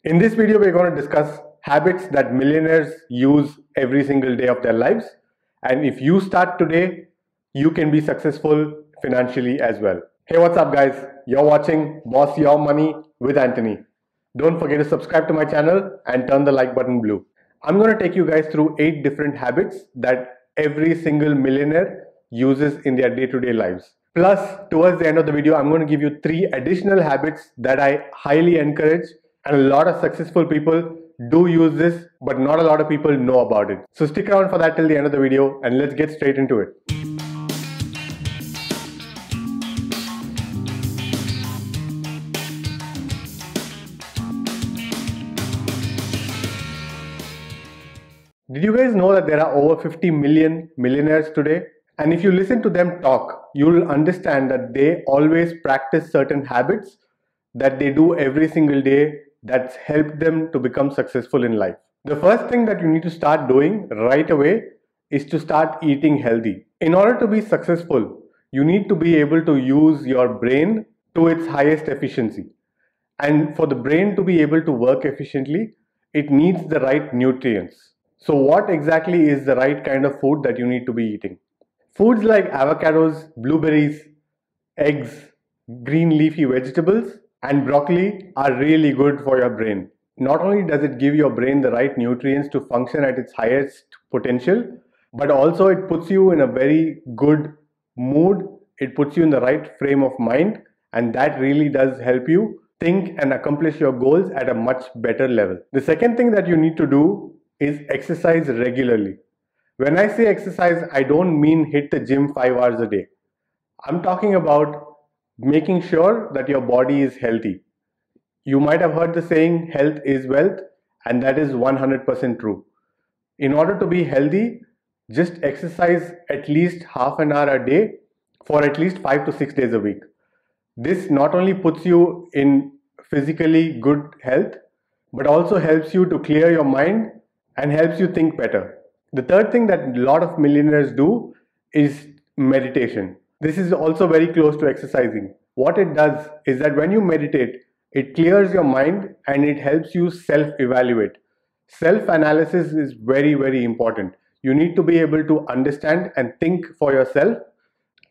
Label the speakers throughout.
Speaker 1: In this video, we're going to discuss habits that millionaires use every single day of their lives. And if you start today, you can be successful financially as well. Hey, what's up, guys? You're watching Boss Your Money with Anthony. Don't forget to subscribe to my channel and turn the like button blue. I'm going to take you guys through 8 different habits that every single millionaire uses in their day-to-day lives. Plus, towards the end of the video, I'm going to give you 3 additional habits that I highly encourage, and a lot of successful people do use this, but not a lot of people know about it. So stick around for that till the end of the video and let's get straight into it. Did you guys know that there are over 50 million millionaires today? And if you listen to them talk, you'll understand that they always practice certain habits that they do every single day that's helped them to become successful in life. The first thing that you need to start doing right away is to start eating healthy. In order to be successful, you need to be able to use your brain to its highest efficiency. And for the brain to be able to work efficiently, it needs the right nutrients. So what exactly is the right kind of food that you need to be eating? Foods like avocados, blueberries, eggs, green leafy vegetables, and broccoli are really good for your brain. Not only does it give your brain the right nutrients to function at its highest potential, but also it puts you in a very good mood. It puts you in the right frame of mind, and that really does help you think and accomplish your goals at a much better level. The second thing that you need to do is exercise regularly. When I say exercise, I don't mean hit the gym 5 hours a day. I'm talking about making sure that your body is healthy. You might have heard the saying, health is wealth, and that is 100% true. In order to be healthy, just exercise at least half an hour a day for at least 5 to 6 days a week. This not only puts you in physically good health, but also helps you to clear your mind and helps you think better. The third thing that a lot of millionaires do is meditation. This is also very close to exercising. What it does is that when you meditate, it clears your mind and it helps you self-evaluate. Self-analysis is very, very important. You need to be able to understand and think for yourself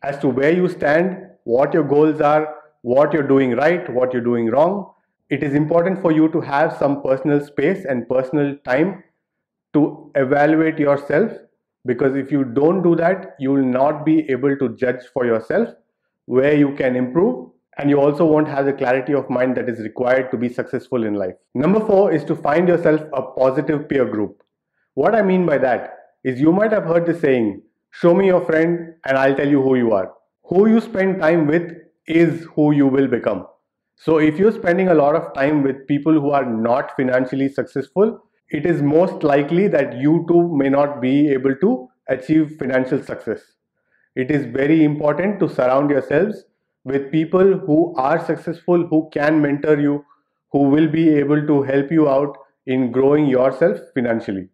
Speaker 1: as to where you stand, what your goals are, what you're doing right, what you're doing wrong. It is important for you to have some personal space and personal time to evaluate yourself, because if you don't do that, you will not be able to judge for yourself where you can improve, and you also won't have the clarity of mind that is required to be successful in life. Number 4 is to find yourself a positive peer group. What I mean by that is, you might have heard the saying, show me your friend and I'll tell you who you are. Who you spend time with is who you will become. So if you're spending a lot of time with people who are not financially successful, it is most likely that you too may not be able to achieve financial success. It is very important to surround yourselves with people who are successful, who can mentor you, who will be able to help you out in growing yourself financially.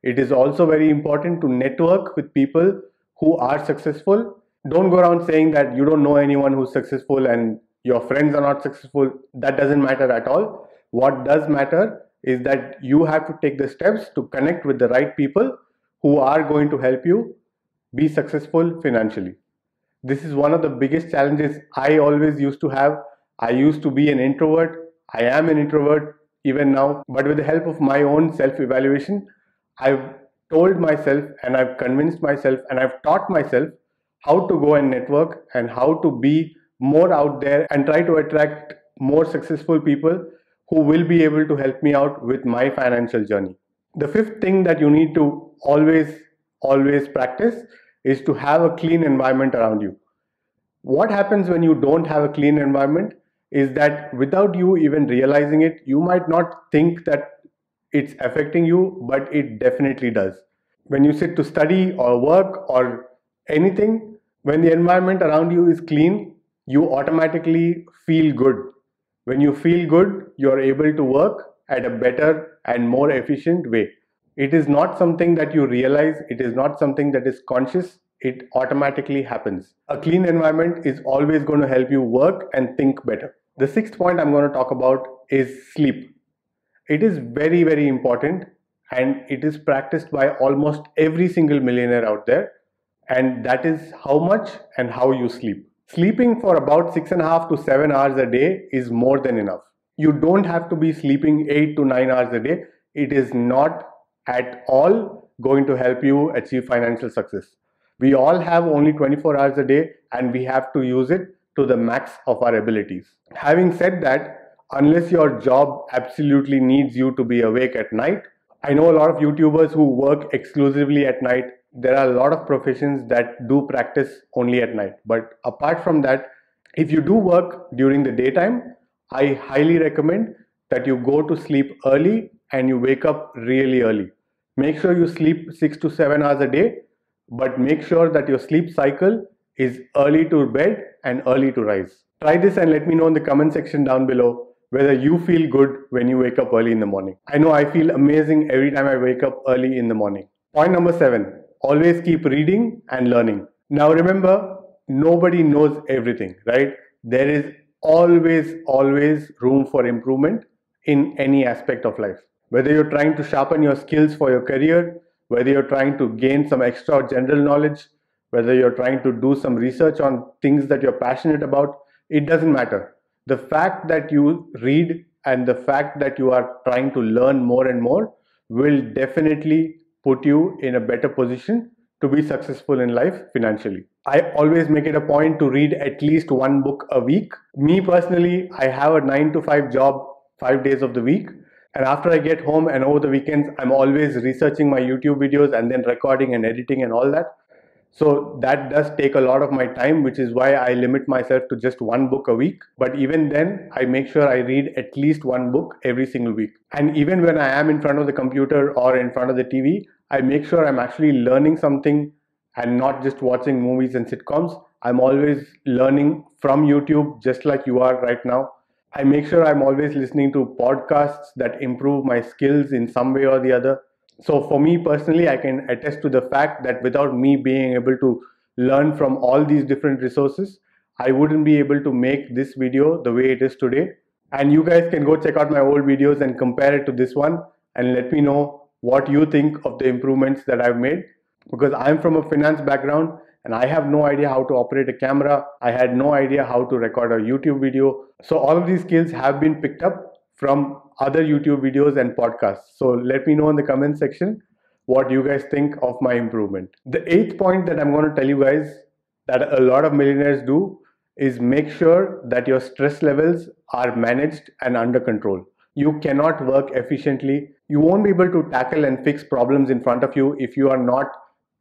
Speaker 1: It is also very important to network with people who are successful. Don't go around saying that you don't know anyone who's successful and your friends are not successful. That doesn't matter at all. What does matter is that you have to take the steps to connect with the right people who are going to help you be successful financially. This is one of the biggest challenges I always used to have. I used to be an introvert. I am an introvert even now, but with the help of my own self-evaluation, I've told myself and I've convinced myself and I've taught myself how to go and network and how to be more out there and try to attract more successful people who will be able to help me out with my financial journey. The fifth thing that you need to always practice is to have a clean environment around you. What happens when you don't have a clean environment is that without you even realizing it, you might not think that it's affecting you, but it definitely does. When you sit to study or work or anything, when the environment around you is clean, you automatically feel good. When you feel good, you're able to work at a better and more efficient way. It is not something that you realize, it is not something that is conscious, it automatically happens. A clean environment is always going to help you work and think better. The sixth point I'm going to talk about is sleep. It is very, very important, and it is practiced by almost every single millionaire out there. And that is how much and how you sleep. Sleeping for about 6.5 to 7 hours a day is more than enough. You don't have to be sleeping 8 to 9 hours a day. It is not at all going to help you achieve financial success. We all have only 24 hours a day, and we have to use it to the max of our abilities. Having said that, unless your job absolutely needs you to be awake at night, I know a lot of YouTubers who work exclusively at night. There are a lot of professions that do practice only at night. But apart from that, if you do work during the daytime, I highly recommend that you go to sleep early and you wake up really early. Make sure you sleep 6 to 7 hours a day, but make sure that your sleep cycle is early to bed and early to rise. Try this and let me know in the comment section down below whether you feel good when you wake up early in the morning. I know I feel amazing every time I wake up early in the morning. Point number 7, always keep reading and learning. Now remember, nobody knows everything, right? There is always room for improvement in any aspect of life. Whether you're trying to sharpen your skills for your career, whether you're trying to gain some extra general knowledge, whether you're trying to do some research on things that you're passionate about, it doesn't matter. The fact that you read and the fact that you are trying to learn more and more will definitely put you in a better position to be successful in life financially. I always make it a point to read at least one book a week. Me personally, I have a 9 to 5 job 5 days of the week. And after I get home and over the weekends, I'm always researching my YouTube videos and then recording and editing and all that. So that does take a lot of my time, which is why I limit myself to just one book a week. But even then, I make sure I read at least one book every single week. And even when I am in front of the computer or in front of the TV, I make sure I'm actually learning something and not just watching movies and sitcoms. I'm always learning from YouTube, just like you are right now. I make sure I'm always listening to podcasts that improve my skills in some way or the other. So for me personally, I can attest to the fact that without me being able to learn from all these different resources, I wouldn't be able to make this video the way it is today. And you guys can go check out my old videos and compare it to this one and let me know what you think of the improvements that I've made. Because I'm from a finance background and I have no idea how to operate a camera. I had no idea how to record a YouTube video. So all of these skills have been picked up from other YouTube videos and podcasts. So let me know in the comment section what you guys think of my improvement. The 8th point that I'm going to tell you guys that a lot of millionaires do is make sure that your stress levels are managed and under control. You cannot work efficiently. You won't be able to tackle and fix problems in front of you if you are not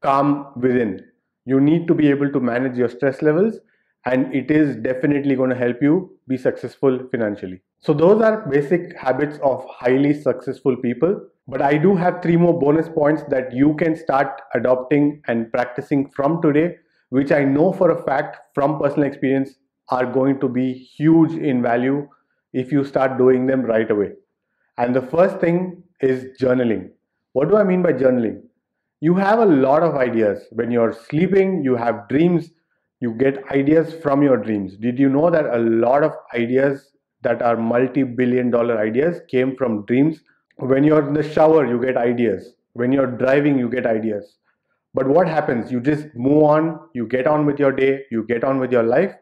Speaker 1: calm within. You need to be able to manage your stress levels, and it is definitely going to help you be successful financially. So those are basic habits of highly successful people. But I do have 3 more bonus points that you can start adopting and practicing from today, which I know for a fact from personal experience are going to be huge in value if you start doing them right away. And the first thing is journaling. What do I mean by journaling? You have a lot of ideas. When you're sleeping, you have dreams. You get ideas from your dreams. Did you know that a lot of ideas that are multi-billion-dollar ideas came from dreams? When you're in the shower, you get ideas. When you're driving, you get ideas. But what happens? You just move on, you get on with your day, you get on with your life,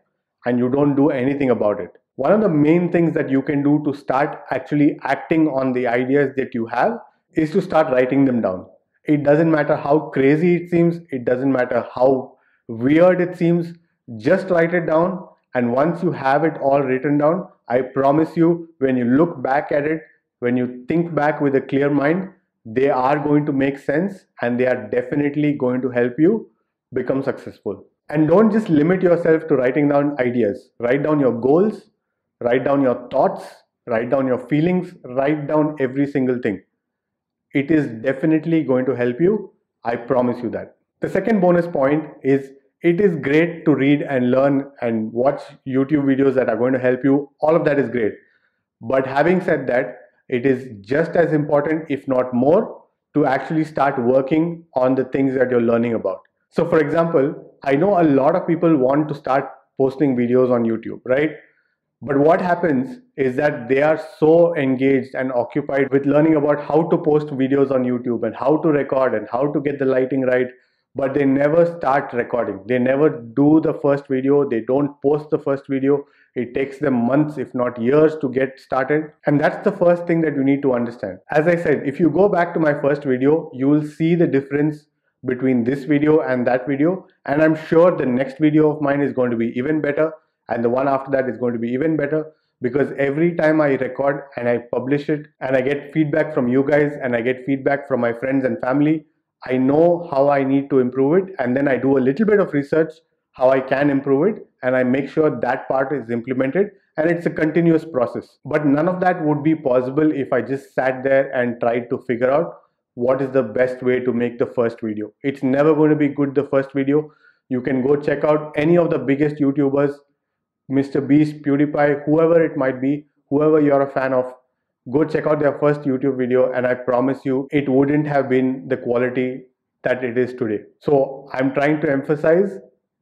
Speaker 1: and you don't do anything about it. One of the main things that you can do to start actually acting on the ideas that you have is to start writing them down. It doesn't matter how crazy it seems, it doesn't matter how weird it seems, just write it down. And once you have it all written down, I promise you, when you look back at it, when you think back with a clear mind, they are going to make sense and they are definitely going to help you become successful. And don't just limit yourself to writing down ideas. Write down your goals, write down your thoughts, write down your feelings, write down every single thing. It is definitely going to help you. I promise you that. The second bonus point is it is great to read and learn and watch YouTube videos that are going to help you. All of that is great. But having said that, it is just as important, if not more, to actually start working on the things that you're learning about. So for example, I know a lot of people want to start posting videos on YouTube, right? But what happens is that they are so engaged and occupied with learning about how to post videos on YouTube and how to record and how to get the lighting right, but they never start recording. They never do the first video. They don't post the first video. It takes them months, if not years, to get started. And that's the first thing that you need to understand. As I said, if you go back to my first video, you will see the difference between this video and that video. And I'm sure the next video of mine is going to be even better. And the one after that is going to be even better, because every time I record and I publish it and I get feedback from you guys and I get feedback from my friends and family, I know how I need to improve it, and then I do a little bit of research how I can improve it, and I make sure that part is implemented, and it's a continuous process. But none of that would be possible if I just sat there and tried to figure out what is the best way to make the first video. It's never going to be good the first video. You can go check out any of the biggest YouTubers, Mr. Beast, PewDiePie, whoever it might be, whoever you're a fan of, go check out their first YouTube video, and I promise you it wouldn't have been the quality that it is today. So I'm trying to emphasize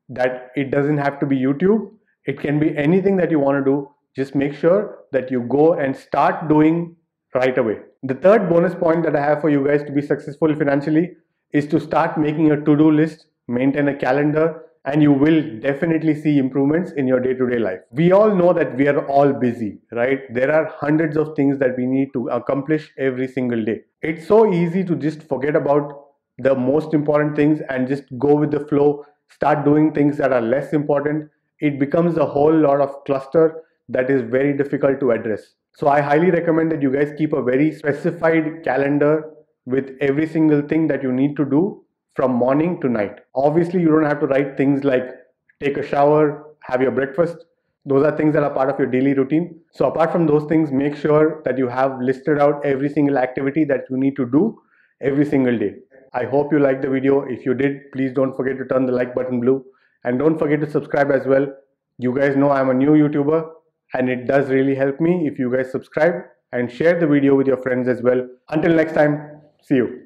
Speaker 1: that it doesn't have to be YouTube. It can be anything that you want to do. Just make sure that you go and start doing right away. The third bonus point that I have for you guys to be successful financially is to start making a to-do list, maintain a calendar, and you will definitely see improvements in your day-to-day life. We all know that we are all busy, right? There are hundreds of things that we need to accomplish every single day. It's so easy to just forget about the most important things and just go with the flow, start doing things that are less important. It becomes a whole lot of cluster that is very difficult to address. So I highly recommend that you guys keep a very specified calendar with every single thing that you need to do from morning to night. Obviously, you don't have to write things like take a shower, have your breakfast. Those are things that are part of your daily routine. So apart from those things, make sure that you have listed out every single activity that you need to do every single day. I hope you liked the video. If you did, please don't forget to turn the like button blue, and don't forget to subscribe as well. You guys know I'm a new YouTuber, and it does really help me if you guys subscribe and share the video with your friends as well. Until next time, see you.